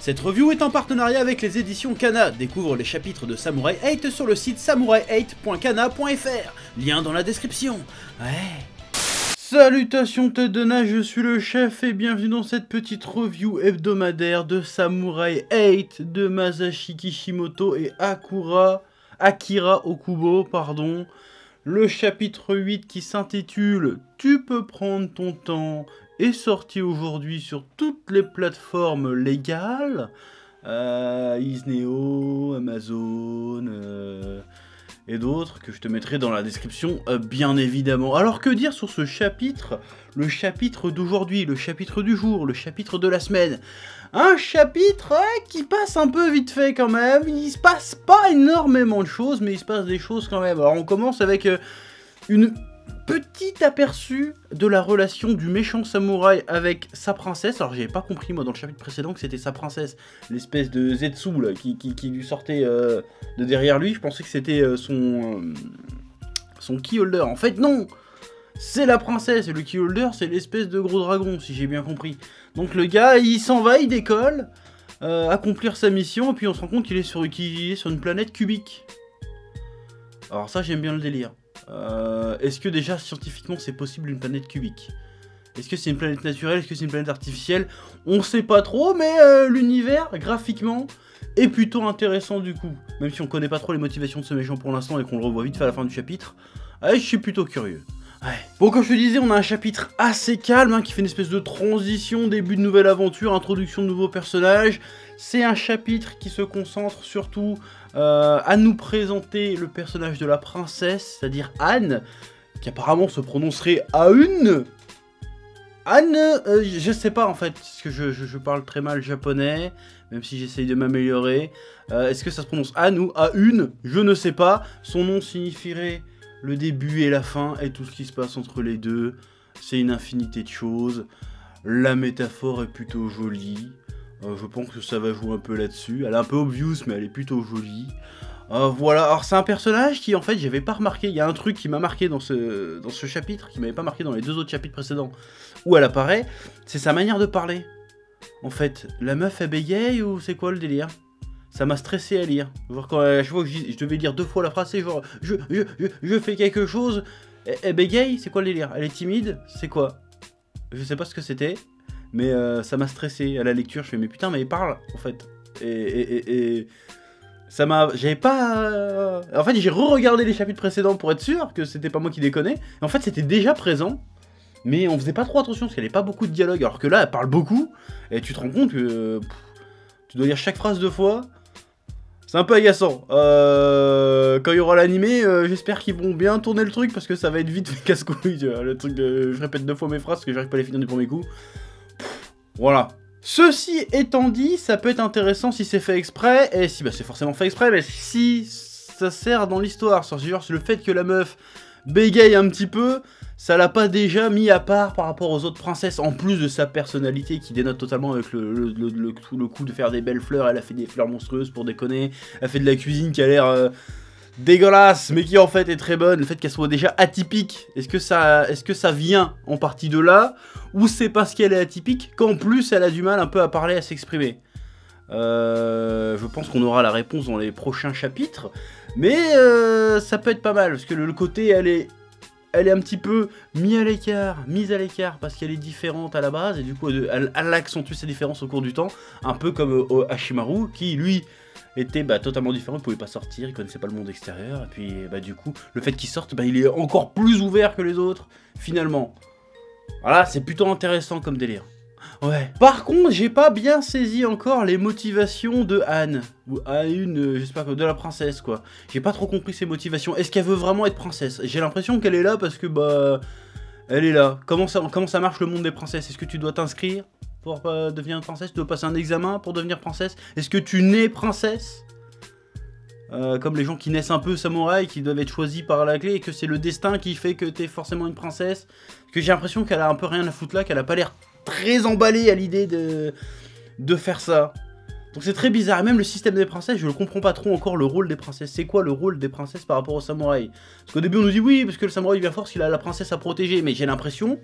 Cette review est en partenariat avec les éditions Kana. Découvre les chapitres de Samurai 8 sur le site samurai8.kana.fr. Lien dans la description. Ouais. Salutations tête de nage, je suis le chef et bienvenue dans cette petite review hebdomadaire de Samurai 8 de Masashi Kishimoto et Akira Okubo, pardon. Le chapitre 8 qui s'intitule « Tu peux prendre ton temps » est sorti aujourd'hui sur toutes les plateformes légales. Isneo, Amazon et d'autres que je te mettrai dans la description bien évidemment. Alors que dire sur ce chapitre? Le chapitre d'aujourd'hui, le chapitre du jour, le chapitre de la semaine. Un chapitre qui passe un peu vite fait quand même. Il se passe pas énormément de choses, mais il se passe des choses quand même. Alors on commence avec une petit aperçu de la relation du méchant samouraï avec sa princesse. Alors j'avais pas compris moi dans le chapitre précédent que c'était sa princesse, l'espèce de Zetsu là, qui lui sortait de derrière lui. Je pensais que c'était son keyholder. En fait non, c'est la princesse et le keyholder c'est l'espèce de gros dragon si j'ai bien compris. Donc le gars il s'en va, il décolle, accomplir sa mission et puis on se rend compte qu'il est sur une planète cubique. Alors ça j'aime bien le délire. Est-ce que déjà scientifiquement c'est possible une planète cubique? Est-ce que c'est une planète naturelle? Est-ce que c'est une planète artificielle? On sait pas trop, mais l'univers graphiquement est plutôt intéressant du coup. Même si on connaît pas trop les motivations de ce méchant pour l'instant et qu'on le revoit vite fait à la fin du chapitre, je suis plutôt curieux. Ouais. Bon, comme je te disais, on a un chapitre assez calme qui fait une espèce de transition, début de nouvelle aventure, introduction de nouveaux personnages. C'est un chapitre qui se concentre surtout à nous présenter le personnage de la princesse, c'est-à-dire Anne, qui apparemment se prononcerait Aune. Anne, je sais pas en fait, parce que je parle très mal japonais, même si j'essaye de m'améliorer. Est-ce que ça se prononce Anne ou Aune? Je ne sais pas. Son nom signifierait le début et la fin, et tout ce qui se passe entre les deux. C'est une infinité de choses. La métaphore est plutôt jolie. Je pense que ça va jouer un peu là-dessus. Elle est un peu obvious, mais elle est plutôt jolie. Voilà, alors c'est un personnage qui, en fait, j'avais pas remarqué. Il y a un truc qui m'a marqué dans ce chapitre, qui m'avait pas marqué dans les deux autres chapitres précédents, où elle apparaît. C'est sa manière de parler. En fait, la meuf, elle bégaye, ou c'est quoi le délire? Ça m'a stressé à lire. Genre quand à chaque fois que je devais lire deux fois la phrase, c'est genre je fais quelque chose, elle bégaye, c'est quoi le délire? Elle est timide, c'est quoi? Je sais pas ce que c'était, mais ça m'a stressé à la lecture. Je fais mais putain mais il parle en fait. Et ça m'a, j'avais pas. En fait j'ai re-regardé les chapitres précédents pour être sûr que c'était pas moi qui déconnais. En fait c'était déjà présent. Mais on faisait pas trop attention parce qu'elle avait pas beaucoup de dialogue. Alors que là elle parle beaucoup et tu te rends compte que tu dois lire chaque phrase deux fois. C'est un peu agaçant. Quand il y aura l'animé, j'espère qu'ils vont bien tourner le truc parce que ça va être vite fait casse-couille. Le truc de je répète deux fois mes phrases parce que j'arrive pas à les finir du premier coup. Voilà. Ceci étant dit, ça peut être intéressant si c'est fait exprès. Et si, bah c'est forcément fait exprès, mais si ça sert dans l'histoire. C'est le fait que la meuf bégaye un petit peu, ça l'a pas déjà mis à part par rapport aux autres princesses, en plus de sa personnalité qui dénote totalement avec le coup de faire des belles fleurs. Elle a fait des fleurs monstrueuses pour déconner, elle fait de la cuisine qui a l'air dégueulasse, mais qui en fait est très bonne. Le fait qu'elle soit déjà atypique, est-ce que ça vient en partie de là, ou c'est parce qu'elle est atypique qu'en plus elle a du mal un peu à parler, à s'exprimer? Je pense qu'on aura la réponse dans les prochains chapitres, mais ça peut être pas mal, parce que le côté elle est un petit peu mise à l'écart, parce qu'elle est différente à la base, et du coup elle accentue ses différences au cours du temps, un peu comme Hashimaru, qui lui était totalement différent, il pouvait pas sortir, il connaissait pas le monde extérieur, et puis du coup, le fait qu'il sorte, il est encore plus ouvert que les autres, finalement. Voilà, c'est plutôt intéressant comme délire. Ouais. Par contre, j'ai pas bien saisi encore les motivations de Anne. Ou Aune, j'espère que de la princesse, quoi. J'ai pas trop compris ses motivations. Est-ce qu'elle veut vraiment être princesse? J'ai l'impression qu'elle est là parce que, elle est là. Comment ça marche le monde des princesses? Est-ce que tu dois t'inscrire pour devenir une princesse? Tu dois passer un examen pour devenir princesse? Est-ce que tu nais princesse? Comme les gens qui naissent un peu samouraï, qui doivent être choisis par la clé, et que c'est le destin qui fait que t'es forcément une princesse. Parce que j'ai l'impression qu'elle a un peu rien à foutre là, qu'elle a pas l'air très emballée à l'idée de faire ça. Donc c'est très bizarre, et même le système des princesses, je ne comprends pas trop encore le rôle des princesses. C'est quoi le rôle des princesses par rapport au samouraï? Parce qu'au début on nous dit oui, parce que le samouraï devient fort, il a la princesse à protéger, mais j'ai l'impression,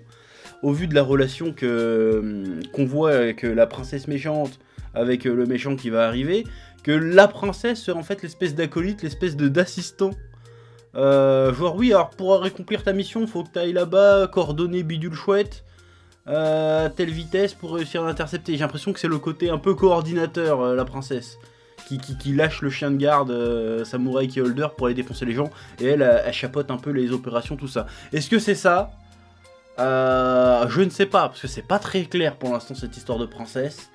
au vu de la relation qu'on voit avec la princesse méchante, avec le méchant qui va arriver, que la princesse serait en fait l'espèce d'acolyte, l'espèce d'assistant. Genre oui, alors pour accomplir ta mission, faut que tu ailles là-bas, coordonner bidule chouette, à telle vitesse pour réussir à l'intercepter. J'ai l'impression que c'est le côté un peu coordinateur, la princesse. Qui lâche le chien de garde Samouraï qui holder pour aller défoncer les gens. Et elle chapeaute un peu les opérations, tout ça. Est-ce que c'est ça? Je ne sais pas, parce que c'est pas très clair pour l'instant cette histoire de princesse.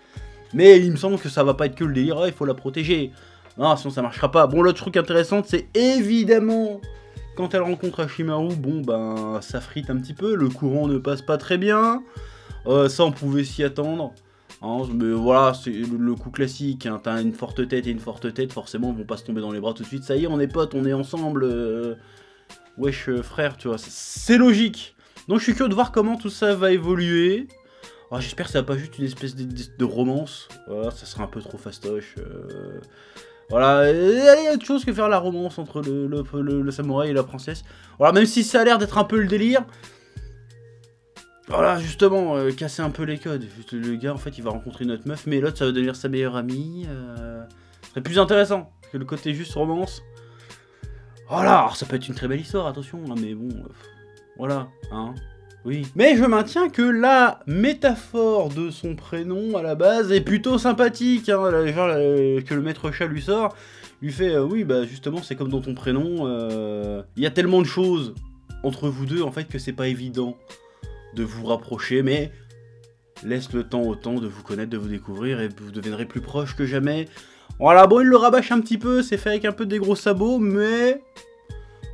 Mais il me semble que ça va pas être que le délire, il faut la protéger. Non, sinon ça marchera pas. Bon, l'autre truc intéressant, c'est évidemment quand elle rencontre Hashimaru, bon ben ça frite un petit peu, le courant ne passe pas très bien. Ça on pouvait s'y attendre. Hein, mais voilà, c'est le coup classique, hein. T'as une forte tête et une forte tête, forcément ils vont pas se tomber dans les bras tout de suite. Ça y est, on est potes, on est ensemble. Wesh frère, tu vois, c'est logique. Donc je suis curieux de voir comment tout ça va évoluer. Oh, j'espère que ça va pas juste une espèce de romance. Voilà, ça serait un peu trop fastoche. Voilà, il y a autre chose que faire la romance entre le samouraï et la princesse. Voilà, même si ça a l'air d'être un peu le délire. Voilà, justement, casser un peu les codes. Le gars, en fait, il va rencontrer une autre meuf, mais l'autre, ça va devenir sa meilleure amie. Ce serait plus intéressant que le côté juste romance. Voilà, alors ça peut être une très belle histoire, attention, hein, mais bon, voilà, hein. Oui. Mais je maintiens que la métaphore de son prénom, à la base, est plutôt sympathique, hein. Genre, que le maître chat lui sort, lui fait, oui, bah justement, c'est comme dans ton prénom, il y a tellement de choses entre vous deux, en fait, que c'est pas évident de vous rapprocher, mais laisse le temps au temps de vous connaître, de vous découvrir, et vous deviendrez plus proche que jamais. Voilà, bon, il le rabâche un petit peu, c'est fait avec un peu des gros sabots, mais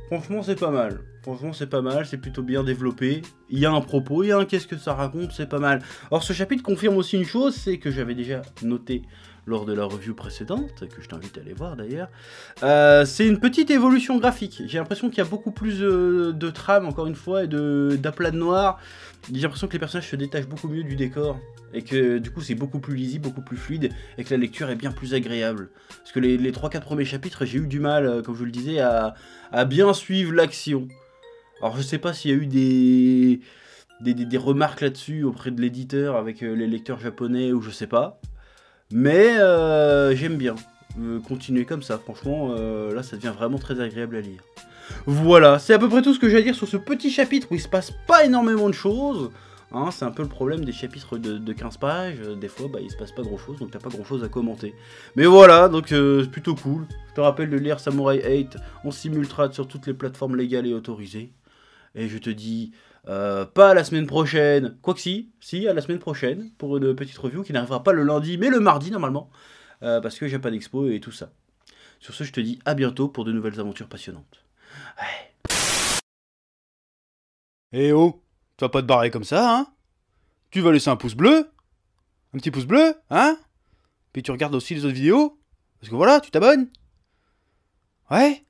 franchement, c'est pas mal. Franchement, c'est pas mal, c'est plutôt bien développé. Il y a un propos, il y a un qu'est-ce que ça raconte, c'est pas mal. Alors, ce chapitre confirme aussi une chose, c'est que j'avais déjà noté lors de la review précédente, que je t'invite à aller voir d'ailleurs. C'est une petite évolution graphique. J'ai l'impression qu'il y a beaucoup plus de trame, encore une fois, et d'aplats de noir. J'ai l'impression que les personnages se détachent beaucoup mieux du décor. Et que du coup c'est beaucoup plus lisible, beaucoup plus fluide, et que la lecture est bien plus agréable. Parce que les 3-4 premiers chapitres, j'ai eu du mal, comme je vous le disais, à bien suivre l'action. Alors je sais pas s'il y a eu des remarques là-dessus auprès de l'éditeur avec les lecteurs japonais ou je sais pas. Mais j'aime bien. Continuer comme ça, franchement, là ça devient vraiment très agréable à lire. Voilà, c'est à peu près tout ce que j'ai à dire sur ce petit chapitre où il se passe pas énormément de choses. Hein, c'est un peu le problème des chapitres de 15 pages, des fois bah, il se passe pas grand chose, donc t'as pas grand chose à commenter. Mais voilà, donc c'est plutôt cool. Je te rappelle de lire Samurai 8 en simultrade sur toutes les plateformes légales et autorisées. Et je te dis pas à la semaine prochaine, quoique si à la semaine prochaine, pour une petite review qui n'arrivera pas le lundi, mais le mardi normalement, parce que j'ai pas d'expo et tout ça. Sur ce, je te dis à bientôt pour de nouvelles aventures passionnantes. Ouais. Eh oh, tu vas pas te barrer comme ça, hein? Tu vas laisser un pouce bleu? Un petit pouce bleu, hein? Puis tu regardes aussi les autres vidéos? Parce que voilà, tu t'abonnes? Ouais?